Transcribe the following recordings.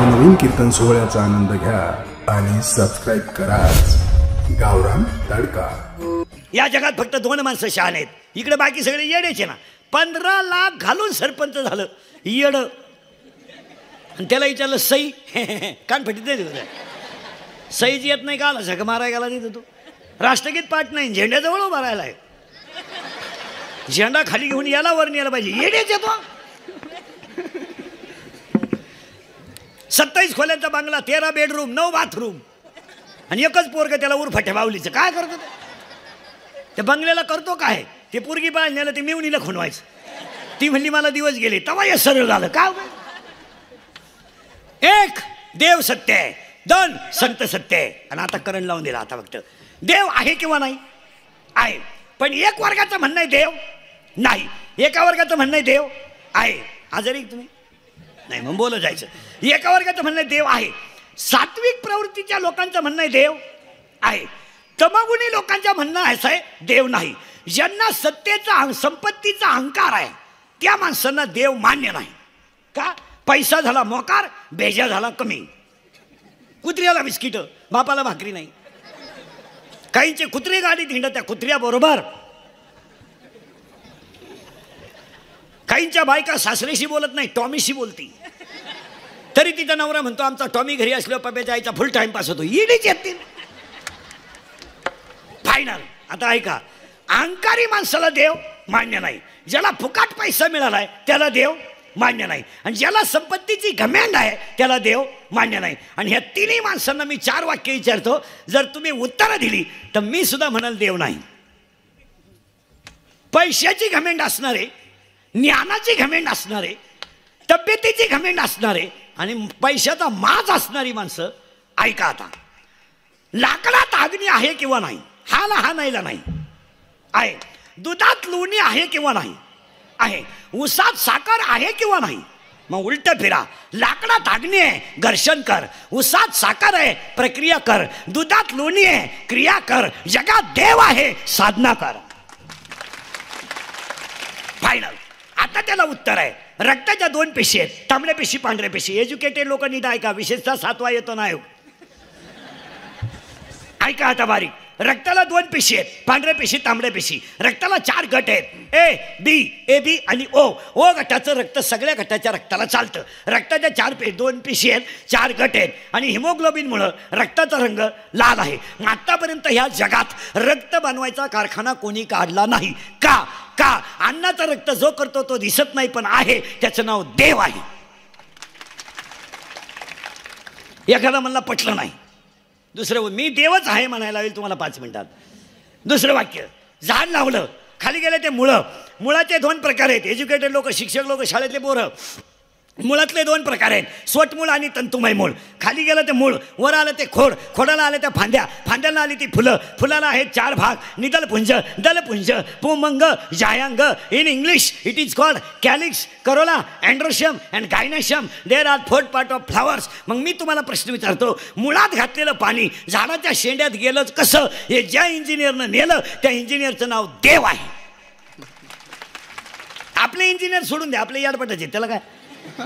नवनवीन कीर्तन सोहळ्याचा आनंद घ्या आणि सबस्क्राइब करा गावरान तडका। या जगात फक्त दोन माणसं शहाणे आहेत, इकडे बाकी सगळे येडेचे ना। 15 लाख घालून सरपंच झालं येड, आणि त्याला विचारलं सई कान फटीत नाही तुझं सईच येत नाही का, झक मारायला गेला तिथं तू। राष्ट्रगीत पाठ नाही, झेंड्याजवळ उभा राहिला आहे, झेंडा खाली घेऊन याला वर न्यायला पाहिजे, येडेच येतो। 27 खोल्यांचा बंगला, 13 बेडरूम, 9 बाथरूम, आणि एकच पोरग त्याला उरफाट्या बावलीचं काय करतो त्या बंगल्याला करतो काय? ते पोरगी बाळ नेलं ते मिवणीला खुणवायचं, ती म्हणली मला दिवस गेले, तवा हे सरळ झालं का? एक देव सत्य आहे, 2 संत सत्य आहे, आणि आता करण लावून दिला। आता फक्त देव आहे किंवा नाही आहे, पण एक वर्गाचं म्हणणं आहे देव नाही, एका वर्गाचं म्हणणं आहे देव आहे। आजारी तुम्ही नाही मग बोलत जायचं। एका वर्गाचं म्हणणं देव आहे, सात्विक प्रवृत्तीच्या लोकांचं म्हणणं देव आहे, तमगुणी लोकांचं म्हणणं असं आहे देव नाही। ज्यांना सत्तेचा संपत्तीचा अहंकार आहे त्या माणसांना देव मान्य नाही का? पैसा झाला मोकार, बेजा झाला कमी, कुत्र्याला बिस्किट बापाला भाकरी नाही। काहींचे कुत्रे गाडीत हिंडत त्या कुत्र्या बरोबर, काहींच्या बायका सासरेशी बोलत नाही टॉमीशी बोलती, तरी तिचा नवरा म्हणतो आमचा टॉमी घरी असल्यावर पप्याच्या आईचा फुल टाइमपास होतो। इडीच येतील फायनल। आता ऐका, अहंकारी माणसाला देव मान्य नाही, ज्याला फुकाट पैसा मिळालाय त्याला देव मान्य नाही, आणि ज्याला संपत्तीची घमेंड आहे त्याला देव मान्य नाही। आणि ह्या तिन्ही माणसांना मी 4 वाक्य विचारतो, जर तुम्ही उत्तरं दिली तर मी सुद्धा म्हणाल देव नाही। पैशाची घमेंड असणारे, ज्ञानाची घमेंड असणारे, तब्येतीची घमेंड असणारे, आणि पैशाचा माज असणारी माणसं ऐका आता। लाकडात अग्नी आहे किंवा नाही, हा ना हा नाहीला नाही आहे। दुधात लोणी आहे किंवा नाही आहे। उसात साखर आहे किंवा नाही, मग उलट फिरा, लाकडात अग्नी आहे घर्षण कर, उसात साखर आहे प्रक्रिया कर, दुधात लोणी आहे क्रिया कर, जगात देव आहे साधना कर। फायनल। आता त्याला उत्तर आहे, रक्ताच्या 2 पेशी आहेत, तांबड्या पेशी पांढऱ्या पेशी। एज्युकेटेड लोक नीट ऐका, विशेषतः 7वा येतो नाही ऐका आता बारीक। रक्ताला 2 पेशी आहेत, पांढऱ्या पेशी तांबड्या पेशी। रक्ताला 4 गट आहेत, ए बी आणि ओ। ओ गटाचं रक्त सगळ्या गटाच्या रक्ताला चालतं। रक्ताच्या 2 पेशी आहेत, 4 गट आहेत, आणि हिमोग्लोबिनमुळं रक्ताचा रंग लाल आहे। आतापर्यंत ह्या जगात रक्त बनवायचा कारखाना कोणी काढला नाही का? का अन्नाचं रक्त जो करतो तो दिसत नाही पण आहे, त्याचं नाव देव आहे। एखादा म्हणला पटलं नाही, दुसरं मी देवच आहे म्हणायला होईल तुम्हाला 5 मिनिटात। दुसरं वाक्य, झाड लावलं खाली गेले ते मुळं, मुळाचे 2 प्रकार आहेत। एज्युकेटेड लोक, शिक्षक लोक, शाळेतले पोरं, मुळातले 2 प्रकार आहेत, स्वटमूळ आणि तंतुमय मूळ। खाली गेलं ते मूळ, वर आलं ते खोड, खोडाला आले त्या फांद्या, फांद्याला आली ती फुलं, फुलाला आहेत 4 भाग, निदलपुंज, दलपुंज, पुमंग, जायांग। In English it is called calyx, corolla, androecium and gynoecium. There are 4 part of flowers. मग मी तुम्हाला प्रश्न विचारतो, मुळात घातलेलं पाणी झाडाच्या शेंड्यात गेलंच कसं? हे ज्या इंजिनियरनं नेलं त्या इंजिनियरचं नाव देव आहे। आपले इंजिनियर सोडून द्या, आपले याडपटाचे, त्याला काय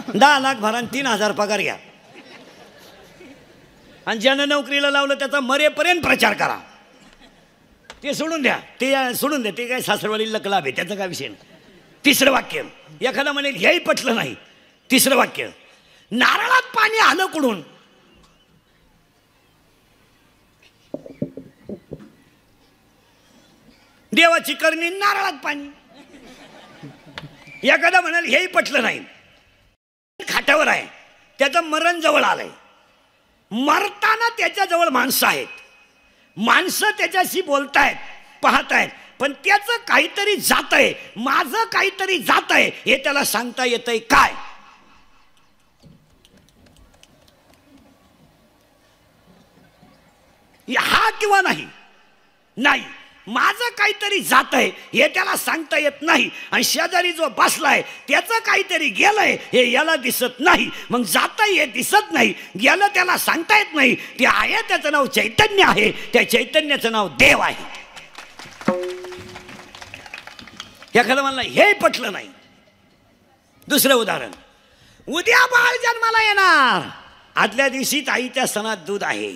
10 लाख भरा 3,000 पगार घ्या, आणि ज्यानं नोकरीला लावलं त्याचा मरेपर्यंत प्रचार करा, ते सोडून द्या, ते सोडून द्या, ते काय सासरवाडी लकलाभ आहे, त्याचा काय विषय नाही। तिसरं वाक्य, एखादा म्हणेल हेही पटलं नाही, तिसरं वाक्य, नारळात पाणी आलं कुठून? देवाची करणी नारळात पाणी। एखादा म्हणाल हेही पटलं नाही, खाटावर आहे, त्याचं मरण जवळ आलंय, मरताना त्याच्याजवळ माणसं आहेत, माणसं त्याच्याशी बोलतायत पाहतायत, पण त्याचं काहीतरी जात आहे, माझं काहीतरी जात आहे, हे त्याला सांगता येतंय काय? हा किंवा नाही, नाही, माझं काहीतरी जात आहे हे त्याला सांगता येत नाही, आणि शेजारी जो बसलाय त्याचं काहीतरी गेलंय हे याला दिसत नाही। मग जातंय हे दिसत नाही, गेलं त्याला सांगता येत नाही, ते आहे त्याचं नाव चैतन्य आहे, त्या चैतन्याचं नाव देव आहे। एखादं म्हणलं हे पटलं नाही, दुसरं उदाहरण, उद्या बाळ जन्माला येणार, आदल्या दिवशीच आईच्या सणात दूध आहे,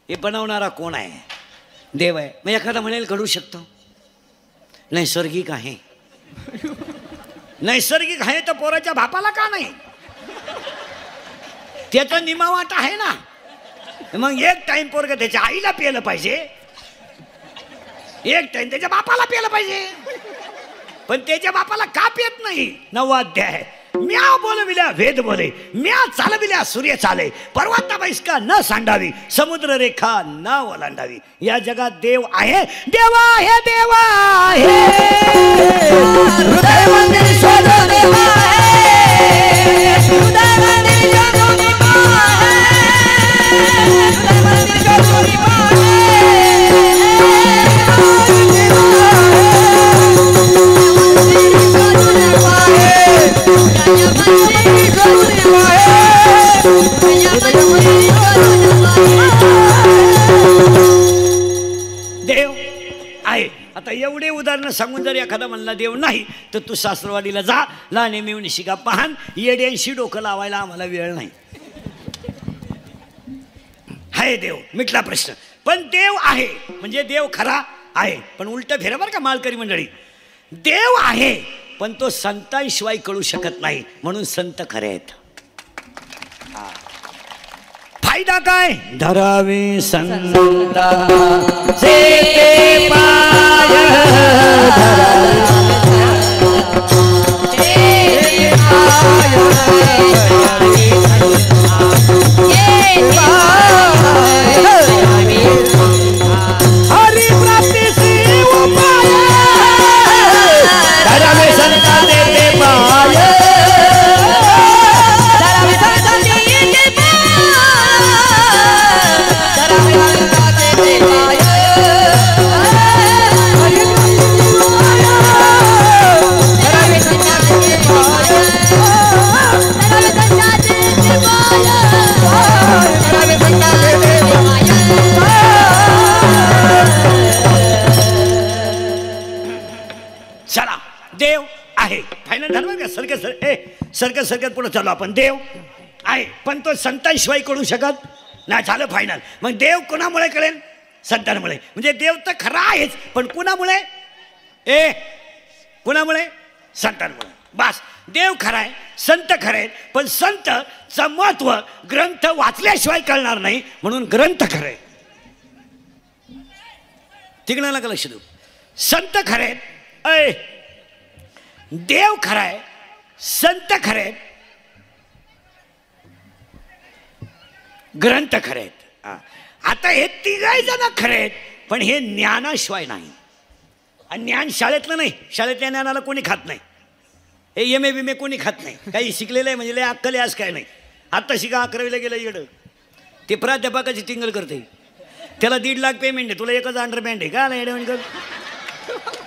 हे बनवणारा कोण आहे? देव आहे. मग एखादा म्हणेल घडू शकतो, नैसर्गिक आहे. नैसर्गिक आहे तर पोराच्या बापाला का नाही? त्याचा निमावाट आहे ना. मग एक टाइम पोरग त्याच्या आईला प्यायला पाहिजे, एक टाइम त्याच्या बापाला प्यायला पाहिजे. पण त्याच्या बापाला का पियत नाही? 9वा अध्याय. म्या बोलविल्या वेद बोले, म्या चालविल्या सूर्य चाले, पर्वता बैसका न सांडावी, समुद्र रेखा न ओलांडावी. या जगात देव आहे, देवा आहे, देवा आहे. हृदय मंदिर शोधो देवा आहे, हृदय मंदिर शोधो देवा आहे, हृदय मंदिर शोधो देवा आहे. देव आहे. आता एवढे उदाहरणं सांगून जर एखादा म्हणला देव नाही, तर तू सासरवाडीला जा, लहाने मिळून शिका पाहन, येड्यांशी डोकं लावायला आम्हाला वेळ नाही. हाय देव, मिटला प्रश्न. पण देव आहे म्हणजे देव खरा आहे. पण उलट फेरा बरं का मालकरी मंडळी, देव आहे पण तो संतांशिवाय कळू शकत नाही, म्हणून संत खरे आहेत. फायदा काय? धरावे संताचे पाय, हरी प्राप्तीसी उपाय, धरावे संताचे पाय, चला देव आहे. फायनल झालं का? सरकत पुढे चालू आपण. देव आहे पण तो संतांशिवाय कळू शकत नाही. झालं फायनल. मग देव कोणामुळे कळेल? संतांमुळे. म्हणजे देव तर खरा आहेच, पण कुणामुळे? कुणामुळे? संतांमुळे. बस, देव खरा आहे, संत खरे आहेत, पण संतचं महत्व ग्रंथ वाचल्याशिवाय कळणार नाही, म्हणून ग्रंथ खरे. तिकडं का लक्ष देऊ. संत खरे आहेत, देव खरा आहे, संत खरे आहेत, ग्रंथ खरे आहेत. आता हे तिघही जण खरे आहेत, पण हे ज्ञानाशिवाय नाही. आणि ज्ञान शाळेतलं नाही. शाळेतल्या ज्ञानाला कोणी खात नाही. हे एम ए बी कोणी खात नाही. काही शिकलेलं आहे म्हणजे लय अक्कल आज काय नाही. आत्ता शिका 11वीला गेलं येडं, ते प्राध्यापकाची टिंगल करते. त्याला 1.5 लाख पेमेंट आहे, तुला एकच अंडरपॅन्ट आहे का? येडं म्हणजे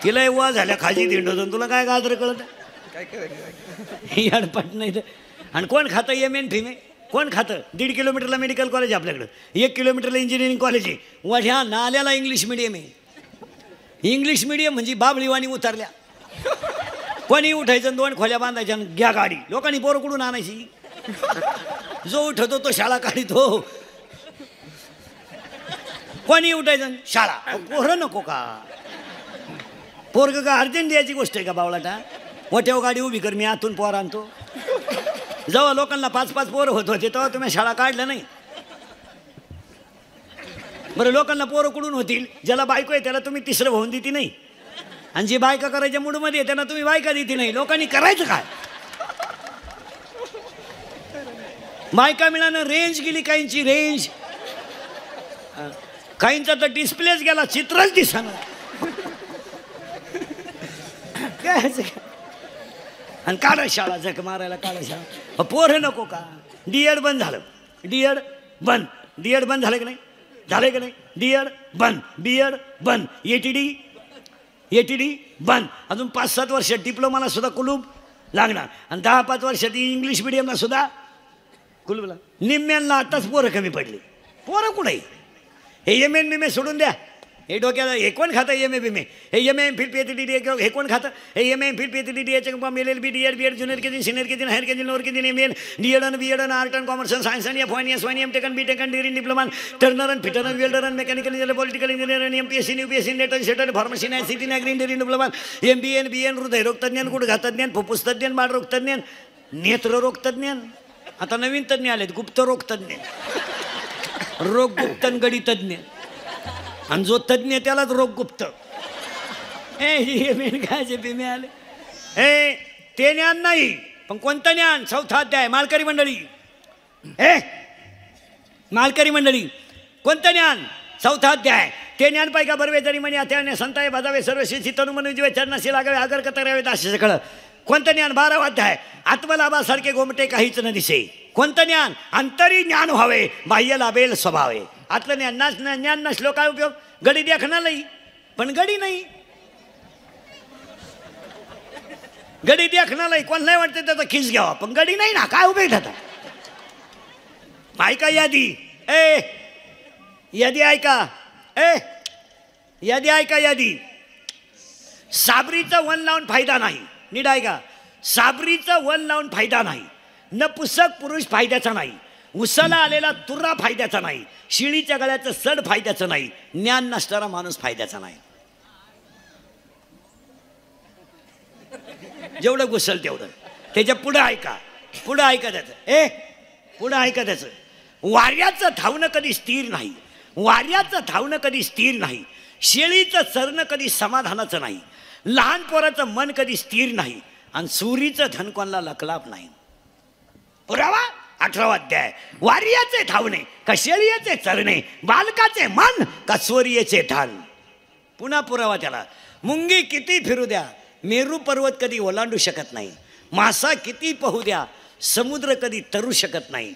तिला वा झाल्या खाजी दिंडो, तुला काय गाजर कळत? अडपट नाही तर. आणि कोण खातं एम एन फीमे? कोण खातं? 1.5 किलोमीटरला मेडिकल कॉलेज आहे आपल्याकडं, 1 किलोमीटरला इंजिनिअरिंग कॉलेज आहे. वढ्या नाल्याला इंग्लिश मिडियम आहे. इंग्लिश मिडियम म्हणजे बाबळीवाणी उतरल्या. कोणी उठायचं, 2 खोल्या बांधायच्या, घ्या गाडी. लोकांनी पोरं कुठून आणायची? जो उठतो तो शाळा काढितो. कोणी उठायचं, शाळा. पोरं नको का? पोरग का अर्जंट द्यायची गोष्ट आहे का बावळाटा? मोठ्यावर गाडी उभी कर, मी आतून पोर आणतो. जेव्हा लोकांना 5-5 पोरं होत होते तेव्हा तुम्ही शाळा काढल्या नाही. बरं, लोकांना पोरं कुठून होतील? ज्याला बायको आहे त्याला तुम्ही तिसरं होऊन देती नाही, आणि जी बायका करायच्या मूडमध्ये त्यांना तुम्ही बायका देती नाही. लोकांनी करायचं काय? बायका मिळानं रेंज गेली, काहींची रेंज, काहींचा तर डिस्प्लेच गेला, चित्रच दिसणार. आणि काढा शाळा, झक मारायला काढा शाळा. पोरं नको का? डीएड बंद झालं. डीएड बंद झालं की नाही? झालं की नाही? डीएड बंद, बीएड बंद, एटीडी बंद. अजून 5-7 वर्ष डिप्लोमाला सुद्धा कुलूप लागणार, आणि 10-5 वर्षात इंग्लिश मिडियमला सुद्धा कुलूप. निम्म्यांना आताच पोरं कमी पडली. पोरं कुठे? हे एम एन सोडून द्या. हे डोक्याला हे कोण खातं MA BMA हे MA MPhil PhD हे कोण खातं हे MA MPhil PhD LLB DED BEd junior KG senior KG higher KG lower KG MA DEd BEd art and commerce and science आणि F1 S1 M.Tech B.Tech degree diploma turner and fitter and welder and mechanical engineer political engineer आणि MPSC UPSC NET and SET pharmacy नाही city नाही green degree diploma MBA BN हृदयरोग तज्ञ गुडघातज्ञ फुफ्फुस तज्ञ बाळरोग तज्ञ नेत्ररोग तज्ञ आता नवीन तज्ञ आलेत गुप्तरोग तज्ञ रोग गुप्तन गडी तज्ञ आणि जो तज्ञ त्यालाच रोग गुप्त काय बिमे आले हे ते ज्ञान नाही पण कोणतं ज्ञान चौथा अध्याय मालकरी मंडळी मालकरी मंडळी कोणतं ज्ञान चौथा अध्याय ते ज्ञान पाहिजे बरवे जरी म्हणे त्याने संताय बाजावे सर्व शिक्षित तनुमन उजवे चरणाशी लागावे आगर कतरावे असे सगळं कोणतं ज्ञान 12वा अध्याय आत्मलाभासारखे गोमटे काहीच न दिसे कोणतं ज्ञान अंतरी ज्ञान व्हावे बाह्य लाभेल स्वभावे आतलं ज्ञान नसलो काय उपयोग गडी देखना नाही पण गडी नाही गडी देखना नाही कोण नाही वाटते त्याचा खिस घ्यावा पण गडी नाही ना काय उपयोग त्याचा ऐका यादी यादी ऐका यादी ऐका यादी साबरीचं वन लावून फायदा नाही नीट ऐका साबरीचं वन लावून फायदा नाही नपुसक पुरुष फायद्याचा नाही उसाला आलेला तुरा फायद्याचा नाही शिळीच्या गळ्याचं सड फायद्याचं नाही ज्ञान नसणारा माणूस फायद्याचा नाही जेवढं घुसल तेवढं त्याच्या पुढं ऐका त्याचं पुढं ऐका त्याचं वाऱ्याचं धावणं कधी स्थिर नाही वाऱ्याचं धावणं कधी स्थिर नाही शेळीचं चरणं कधी समाधानाचं नाही लहान पोराचं मन कधी स्थिर नाही आणि सुरीचं धन कोणाला लकलाप नाही पुरावा 18वा अध्याय वारियाचे धावणे का शेळीचे चरणे बालकाचे मन का चोरीचे धन पुन्हा पुरावा त्याला मुंगी किती फिरू द्या मेरू पर्वत कधी ओलांडू शकत नाही मासा किती पोहू द्या समुद्र कधी तरू शकत नाही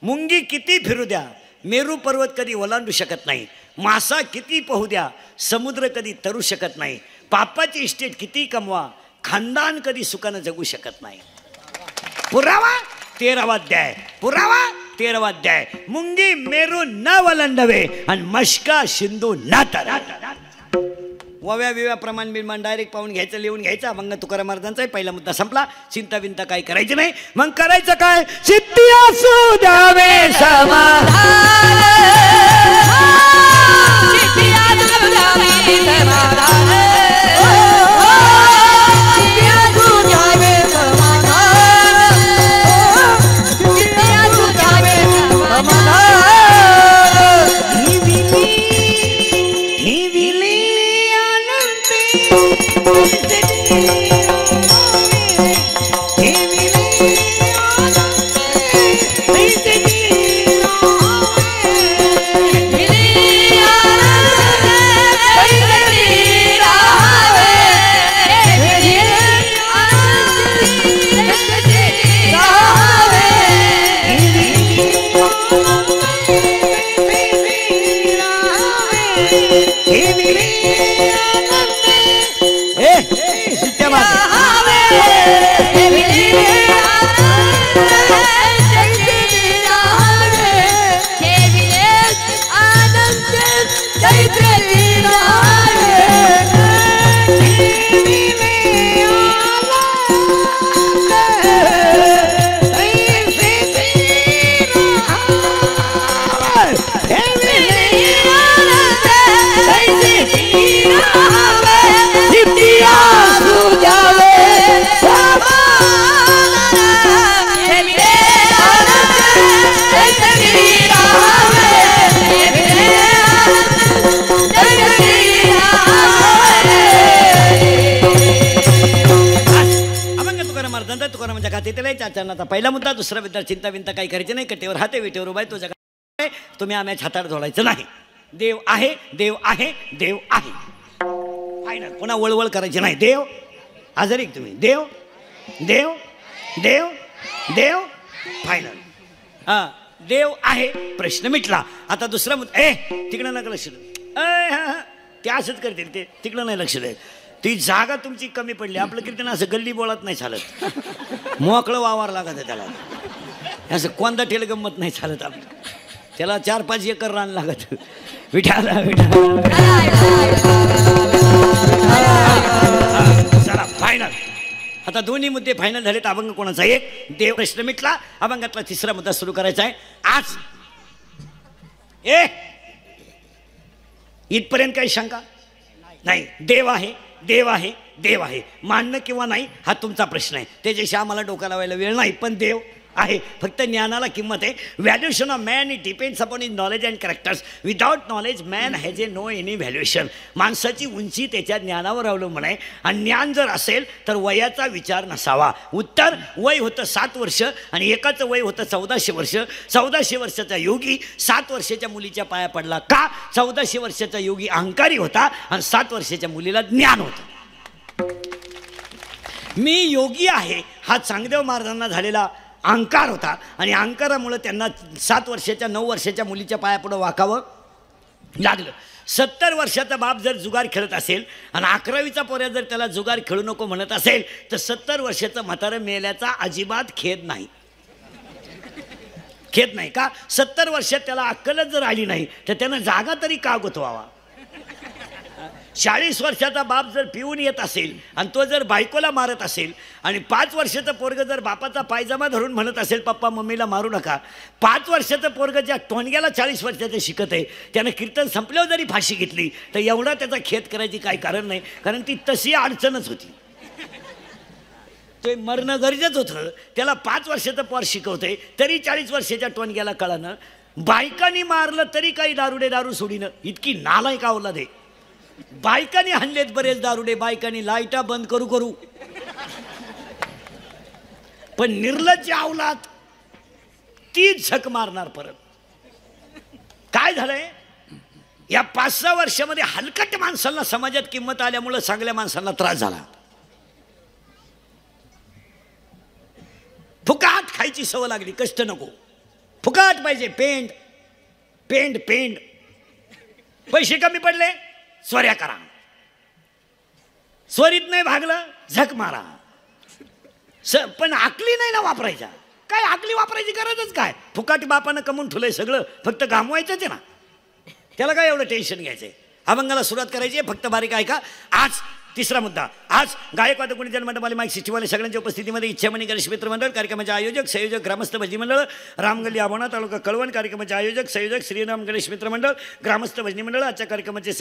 मुंगी किती फिरू द्या मेरू पर्वत कधी ओलांडू शकत नाही मासा किती पोहू द्या समुद्र कधी तरू शकत नाही पापाची इस्टेट किती कमवा खानदान कधी सुखानं जगू शकत नाही पुरावा 13वा अध्याय पुरावा 13वा अध्याय मुंगी मेरू न वलंडवे आणि मशका शिंदू न तरा वव्या विव्या प्रमाण बिमान डायरेक्ट पाहून घ्यायचं लिहून घ्यायचा मग तुकाराम महाराजांचा पहिला मुद्दा संपला चिंता विंता काही करायची नाही मग करायचं काय सिद्धी असू द्यावे समाधान सिद्धी असू द्यावे समाधान आता पहिला मुद्दा दुसरा विद्या चिंता विंता काही करायची नाही कटेवर हाते विटेवर उभा तो जगा तुम्ही आम्ही हातावर जोडायचं नाही देव आहे देव आहे देव आहे फायनल पुन्हा वळवळ करायची नाही देव आजारी तुम्ही देव देव देव देव फायनल हां देव आहे प्रश्न मिटला आता दुसरा मुद्दा तिकडं नका लक्ष ते असंच करतील ते तिकडं नाही लक्ष द्यायचं ती जागा तुमची कमी पडली आपलं कीर्तन असं गल्ली बोळात नाही चालत मोकळं वावर लागत आहे त्याला असं कोणता ठेल गंमत नाही चालत आपलं त्याला 4-5 एकर रान लागत विठाला विठाला. चला फायनल. आता दोन्ही मुद्दे फायनल झालेत. अभंग कोणाचा एक, देव प्रश्न मिटला. अभंगातला तिसरा मुद्दा सुरू करायचा आहे आज. इथपर्यंत काही शंका नाही. देव आहे, देव आहे, देव आहे. मानणं किंवा नाही हा तुमचा प्रश्न आहे. त्याच्याशी आम्हाला डोका लावायला वेळ नाही. पण देव आहे. फक्त ज्ञानाला किंमत आहे. Valuation of man it depends upon is knowledge and characters. Without knowledge man has a no any valuation. माणसाची उंची त्याच्या ज्ञानावर अवलंबून आहे. आणि ज्ञान जर असेल तर वयाचा विचार नसावा. उत्तर, वय होतं 7 वर्ष आणि एकाचं वय होतं 1400 वर्ष. 1400 वर्षाचा योगी 7 वर्षाच्या मुलीच्या पाया पडला. का? 1400 वर्षाचा योगी अहंकारी होता आणि 7 वर्षाच्या मुलीला ज्ञान होतं. मी योगी आहे हा चांगदेव महाराजांना झालेला अहंकार होता आणि अहंकारामुळे त्यांना 7 वर्षाच्या 9 वर्षाच्या मुलीच्या पायापुढं वाकावं लागलं. 70 वर्षाचा बाप जर जुगार खेळत असेल आणि 11वीचा पोऱ्या जर त्याला जुगार खेळू नको म्हणत असेल तर 70 वर्षाचं म्हातारं मेल्याचा अजिबात खेद नाही. खेद नाही का? 70 वर्षात त्याला अक्कलच जर आली नाही तर त्यानं जागा तरी का गुतवावा. 40 वर्षाचा बाप जर पिऊन येत असेल आणि तो जर बायकोला मारत असेल आणि 5 वर्षाचं पोरगं जर बापाचा पायजमा धरून म्हणत असेल पप्पा मम्मीला मारू नका. 5 वर्षाचं पोरगं ज्या टोणग्याला 40 वर्षाचं शिकत आहे त्यानं कीर्तन संपल्यावर जरी फाशी घेतली तर एवढा त्याचा खेद करायची काही कारण नाही. कारण ती तशी अडचणच होती. ते मरणं गरजेचं होतं. त्याला 5 वर्षाचं पोर शिकवते तरी 40 वर्षाच्या टोणग्याला कळानं. बायकांनी मारलं तरी काही दारुडे दारू सोडीनं. इतकी नालायक अवलाद आहे. बायकांनी हल्लेत बरेच दारुडे. बायकांनी लाईटा बंद करू करू. पण निर्लज्ज अवलाद तीच झक मारणार परत. काय झालंय या 5-6 वर्षामध्ये हलकट माणसांना समाजात किंमत आल्यामुळे चांगल्या माणसांना त्रास झाला. फुकाट खायची सवय लागली. कष्ट नको, फुकाट पाहिजे. पेंड पेंड पेंड. पैसे कमी पडले स्वऱ्या करा. स्वरीत नाही भागलं झक मारा. पण आकली नाही ना वापरायच्या. काय आकली वापरायची गरजच काय? फुकाटी बापानं कमवून ठेवलंय सगळं. फक्त घामवायचंच आहे ना. त्याला काय एवढं टेन्शन घ्यायचंय. अभंगाला सुरुवात करायची आहे. फक्त बारीक ऐका. आज तिसरा मुद्दा. आज गायक वादक गुणी जन्मंडपाली माईक सिस्टीमवाले सगळ्यांच्या उपस्थितीमध्ये इच्छामणी गणेश मित्र मंडळ कार्यक्रमाचे आयोजक संयोजक ग्रामस्थ भजनी मंडळ रामगल्ली आबोणा तालुका कळवण कार्यक्रमाचे आयोजक संयोजक श्रीराम गणेश मित्र मंडळ ग्रामस्थ भजनी मंडळ. आजच्या कार्यक्रमाचे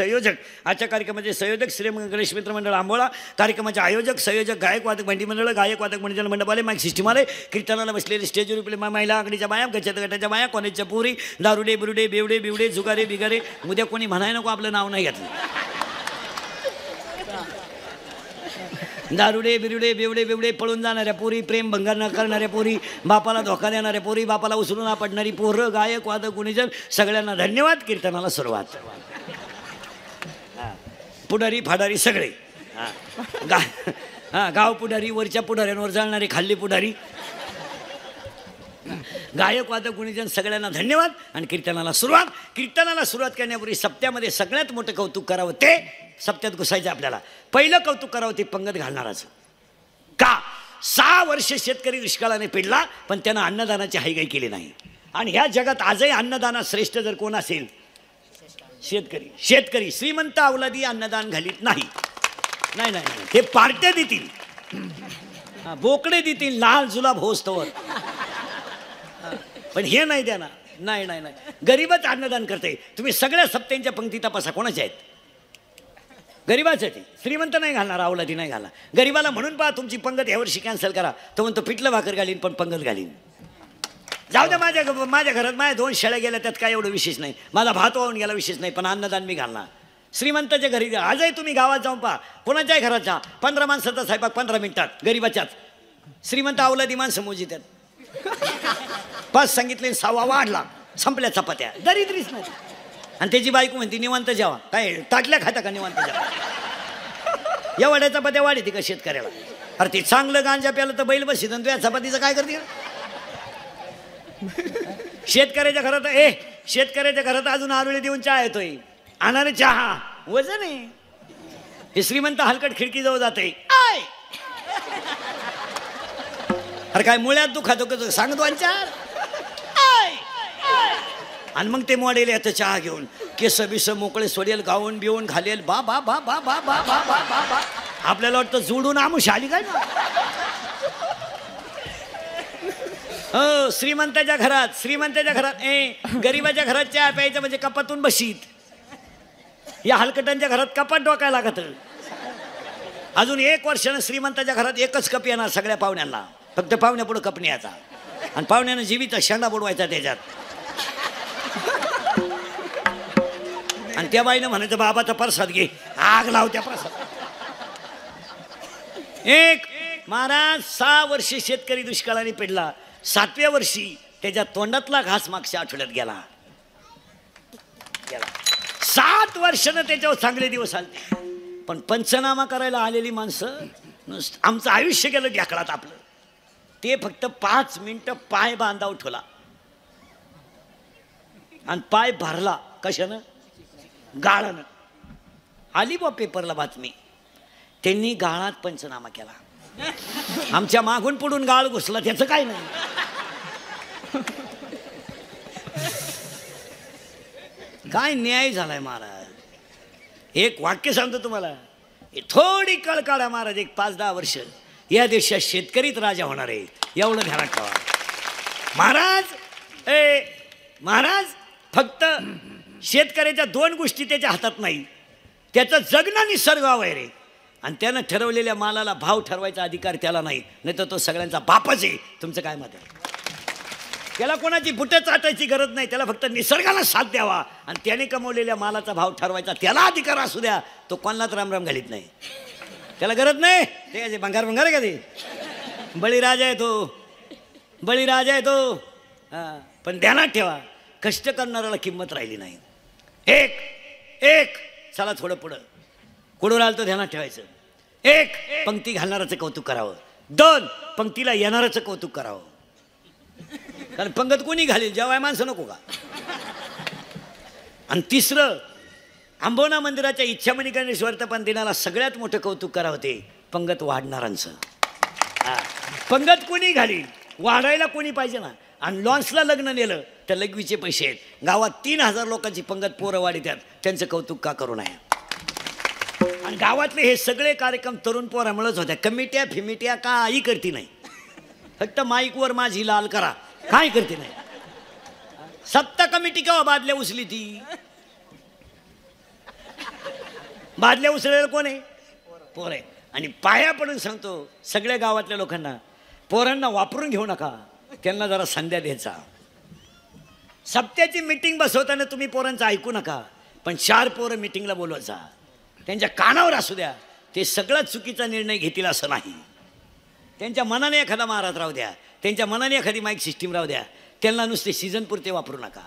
संयोजक श्रीराम गणेश मित्र मंडळ आंबोळा. कार्यक्रमाचे आयोजक संयोजक गायक वादक भंडी मंडळ गायक वादक गुणी जन्मंडपाले माईक सिस्टीमवाले. कीर्तनाला बसलेले स्टेजवर उपले महिला आघाडीच्या बाया गच्छत गटाच्या बाया कॉलेजच्या पोरी दारुडे बुरुडे बेवडे बिवडे जुगारे बिगारे. उद्या कोणी म्हणाय नको आपलं नाव नाही घेतलं. दारुडे बिरुडे बेवडे बिवडे पळून जाणाऱ्या पोरी प्रेम भंगार न करणाऱ्या पोरी बापाला धोका देणाऱ्या पोरी बापाला उचलून आपडणारी पोरं गायक वादक गुणीजन सगळ्यांना धन्यवाद. कीर्तनाला सुरुवात. पुढारी फाडारी सगळे. गाव पुढारी वरच्या पुढाऱ्यांवर जाणारे खाल्ली पुढारी गायक वादक गुणीजन सगळ्यांना धन्यवाद. आणि कीर्तनाला सुरुवात. कीर्तनाला सुरुवात करण्यापूर्वी सप्त्यामध्ये सगळ्यात मोठं कौतुक करावं ते सप्त्यात घुसायचं. आपल्याला पहिलं कौतुक करावं ते पंगत घालणाराचं. का? 6 वर्ष शेतकरी दुष्काळाने पेडला पण त्यानं अन्नदानाची हायगाई केली नाही. आणि ह्या जगात आजही अन्नदानात श्रेष्ठ जर कोण असेल शेतकरी. शेतकरी श्रीमंत अवलादी अन्नदान घालीत नाही. नाही नाही हे पार्ट्या देतील, बोकडे देतील लाल जुलाब होस्तवर. पण हे नाही देणार. नाही नाही नाही गरीबच अन्नदान करते. तुम्ही सगळ्या सप्त्यांच्या पंक्ती तपासा कोणाच्या आहेत. गरीबाचं ते. श्रीमंत नाही घालणार, अवलादी नाही घालणार. गरीबाला म्हणून पहा तुमची पंगत यावर्षी कॅन्सल करा. तो म्हणतो पिठलं भाकर घालीन पण पंगत घालीन. जाऊ द्या. माझ्या घरात माझ्या 2 शेळ्या गेल्या त्यात काय एवढं विशेष नाही. माझा भात वाहून गेला विशेष नाही. पण अन्नदान मी घालणार. श्रीमंताच्या घरी आजही तुम्ही गावात जाऊन पहा कोणाच्याही घराचा 15 माणसाचा स्वयंपाक 15 मिनिटात. गरीबाच्याच. श्रीमंत अवलादी माणसं मोजी त्यात. 5 सांगितले 6वा वाढला संपल्या चपात्या. दरिद्रीच नाही. आणि त्याची बायको म्हणते निवांत जेवा. काय ताटल्या खाता का निवांत जेवा. एवढ्या चपात्या वाढते का शेतकऱ्याला. अरे ते चांगलं गांजा प्यालं तर बैल बसीत आणि तुझ्या चपातीचं काय करते. शेतकऱ्याच्या घरात अजून आरुळे देऊन चहा येतोय. आणणारे चहा वजन आहे. हे श्रीमंत हलकट खिडकी जवळ जाते. अरे काय मुळ्यात दुखातो सांगतो आणि मग ते मॉडेल येतं चहा घेऊन. केस बिस मोकळे सोडेल, गाऊन बिवून घालेल, बा बा बा बा बा बा बा बा बा बा. आपल्याला वाटतं जोडून आमुष आली काय ना. हो, श्रीमंताच्या घरात गरीबाच्या घरात चहा प्यायचं म्हणजे कपातून बशीत. या हलकटांच्या घरात कपाट डोकायला लागत. अजून 1 वर्षानं श्रीमंताच्या घरात एकच कप येणार सगळ्या पाहुण्यांना, फक्त पाहुण्या पुढे कप न्यायचा आणि पाहुण्यानं जीवित शेंडा बुडवायचा त्याच्यात. आणि त्या बाईनं म्हणायचं बाबाचा प्रसाद घे, आग लाव त्या प्रसाद. एक महाराज 6 वर्षे शेतकरी दुष्काळाने पेडला. 7व्या वर्षी त्याच्या तोंडातला घास मागच्या आठवड्यात गेला. 7 वर्षानं त्याच्यावर चांगले दिवस आले. पण पंचनामा करायला आलेली माणसं आमचं आयुष्य गेलं ढेकळात आपलं. ते फक्त 5 मिनिटं पाय बांधा उठवला आणि पाय भरला. कशानं? गाळानं. आली बा पेपरला बातमी, त्यांनी गाळात पंचनामा केला. आमच्या मागून पुढून गाळ घुसला, त्याचं काय नाही. काय न्याय झालाय महाराज. एक वाक्य सांगतो तुम्हाला, थोडी कळ काढा महाराज. एक 5-10 वर्ष या देशात शेतकरीच राजा होणार आहे, एवढं ध्यानात ठेवा महाराज. फक्त शेतकऱ्याच्या 2 गोष्टी त्याच्या हातात नाही. त्याचं जगणं निसर्गावर आहे आणि त्यानं ठरवलेल्या मालाला भाव ठरवायचा अधिकार त्याला नाही, नाही तर तो सगळ्यांचा बापच आहे. तुमचं काय मत आहे? त्याला कोणाची बुटं चाटायची गरज नाही, त्याला फक्त निसर्गाला साथ द्यावा आणि त्याने कमवलेल्या मालाचा भाव ठरवायचा त्याला अधिकार असू द्या. तो कोणालाच रामराम घालीत नाही, त्याला गरज नाही. ते भंगार आहे का ते? बळीराजा आहे तो. पण ध्यानात ठेवा, कष्ट करणाऱ्याला किंमत राहिली नाही. एक चला थोडं पुढं कुठं राहिलं तो ध्यानात ठेवायचं. 1 पंक्ती घालणाराचं कौतुक करावं. 2 पंक्तीला येणाराचं कौतुक करावं. कारण पंगत कोणी घालील, जेव्हा माणसं नको का? आणि 3 आंबोना मंदिराच्या इच्छामणी गणेश्वर पण दिनाला सगळ्यात मोठं कौतुक करावं ते पंगत वाढणारांचं. पंगत कोणी घालील, वाढायला कोणी पाहिजे ना. आणि लॉन्सला लग्न नेलं तर लघवीचे पैसे आहेत. गावात 3000 लोकांची पंगत पोरं वाढीतात, त्यांचं कौतुक का करू नये? आणि गावातले हे सगळे कार्यक्रम तरुण पोरामुळेच होत्या. कमिट्या फिमिट्या काही करती नाही, फक्त माईकवर माझी लाल करा, काय करते नाही. सत्ता कमिटी केव्हा बादल्या उचली? ती बादल्या उचलेलं कोण आहे? पोर आहे. आणि पाया पडून सांगतो सगळ्या गावातल्या लोकांना, पोरांना वापरून घेऊ नका, त्यांना जरा संध्या द्यायचा. सप्त्याची मीटिंग बसवताना तुम्ही पोरांचं ऐकू नका, पण 4 पोरं मीटिंगला बोलवायचा, त्यांच्या कानावर असू द्या. ते सगळ्यात चुकीचा निर्णय घेतील असं नाही. त्यांच्या मनाने एखादा महाराज राहू द्या, त्यांच्या मनाने एखादी माईक सिस्टीम राहू द्या, त्यांना नुसते सीझन पुरते वापरू नका.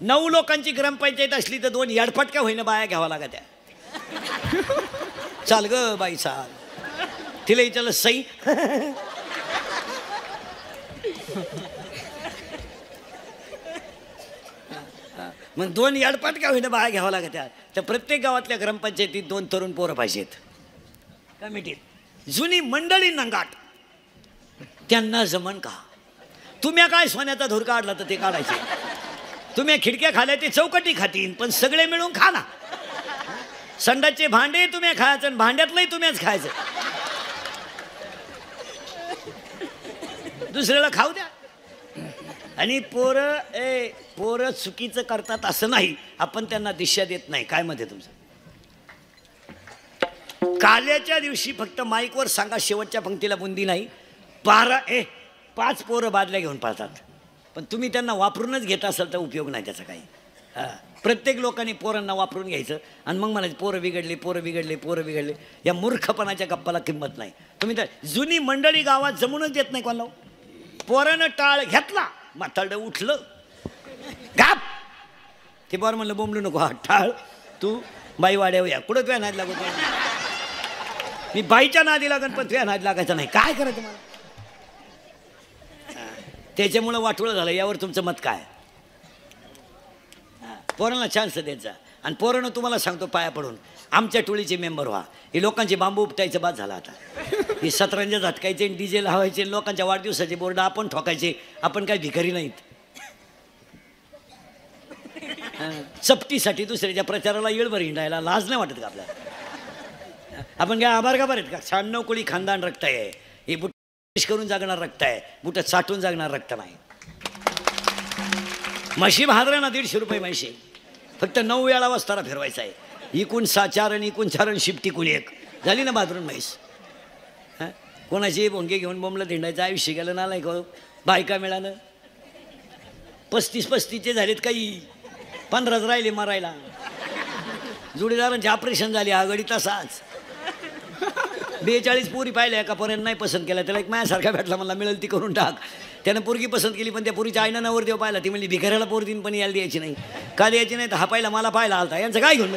9 लोकांची ग्रामपंचायत असली तर 2 याडफटक्या होईना बाया घ्यावा लागा त्या. चाल ग बाई चाल, तिला विचारलं सई मग 2 याडपाटक्या होईना बाया घ्यावा लागत त्या. तर प्रत्येक गावातल्या ग्रामपंचायतीत 2 तरुण पोरं पाहिजेत कमिटीत. जुनी मंडळी नंगाट, त्यांना जमन का? तुम्ही काय सोन्याचा धूर काढला तर ते काढायचे. तुम्ही खिडक्या खाल्या ते चौकटी खातील, पण सगळे मिळून खा ना. संडाचे भांडे तुम्ही खायचं आणि भांड्यातलंही तुम्हीच खायचं, दुसऱ्याला खाऊ द्या. आणि पोरं चुकीचं करतात असं नाही, आपण त्यांना दिशा देत नाही. काय मध्ये तुमचं? काल्याच्या दिवशी फक्त माईकवर सांगा शेवटच्या पंक्तीला बुंदी नाही. 5 पोरं बादल्या घेऊन पाळतात, पण तुम्ही त्यांना वापरूनच घेत असाल तर उपयोग नाही त्याचा काही. प्रत्येक लोकांनी पोरांना वापरून घ्यायचं आणि मग म्हणायचं पोरं बिघडले. या मूर्खपणाच्या गप्पाला किंमत नाही. तुम्ही तर जुनी मंडळी गावात जमूनच देत नाही कोणाला. पोरानं टाळ घेतला, म्हातारडं उठलं, गाप. ते बरं म्हणलं बोंबलू नको, हा टाळ तू बाई वाड्यावर या. कुठं तुझ्या नादी लागत? मी बाईच्या नादी लागन पण तुझ्या नादी लागायचं नाही. काय करायचं मला? त्याच्यामुळं वाटोळं झालं. यावर तुमचं मत काय? पोरांना चान्स द्यायचा. आणि पोरानं तुम्हाला सांगतो पाया पडून आमच्या टोळीचे मेंबर व्हा. हे लोकांचे बांबू उपटायचं बाद झाला आता. हे सतरंजा झटकायचे, डीजे लावायचे, लोकांच्या वाढदिवसाचे बोर्ड आपण ठोकायचे. आपण काय भिकारी नाहीत. चपटीसाठी दुसऱ्याच्या प्रचाराला येळभर हिंडायला लाज नाही वाटत का आपल्याला? आपण काय आभार का बरेत का? 96 कोळी खानदान रक्त आहे. हे बुट करून जागणार रक्त आहे, बुट साठून जागणार रक्त नाही. म्हशी भादरा ना 150 रुपये म्हशी, फक्त 9 वेळा वस्तारा फिरवायचा आहे. इकून 4 आणि इकून 4 आणि शिफ्टी कुणी एक झाली ना भादरून म्हैस. हां, कोणाची भोंगे घेऊन बोंबलं धिंडायचं आयुष्य गेलं ना. नाही का बायका मिळालं 35-35चे झालेत, काही 15च राहिले मारायला. जोडीदारांचे ऑपरेशन झाले आघाडी तसाच. 42 पोरी पाहिल्या, एका पर्यंत नाही पसंत केला. त्याला एक माझ्यासारखा भेटला, मला मिळेल ती करून टाक. त्यानं पोरगी पसंत केली, पण त्या पोरीच्या आईनं नवरदेव पाहिला. ती म्हणली भिकाऱ्याला पोर दिन पण यायला द्यायची नाही. का द्यायची नाही? तर हा पाहिला मला पाहिला आलता, यांचं काय घेऊन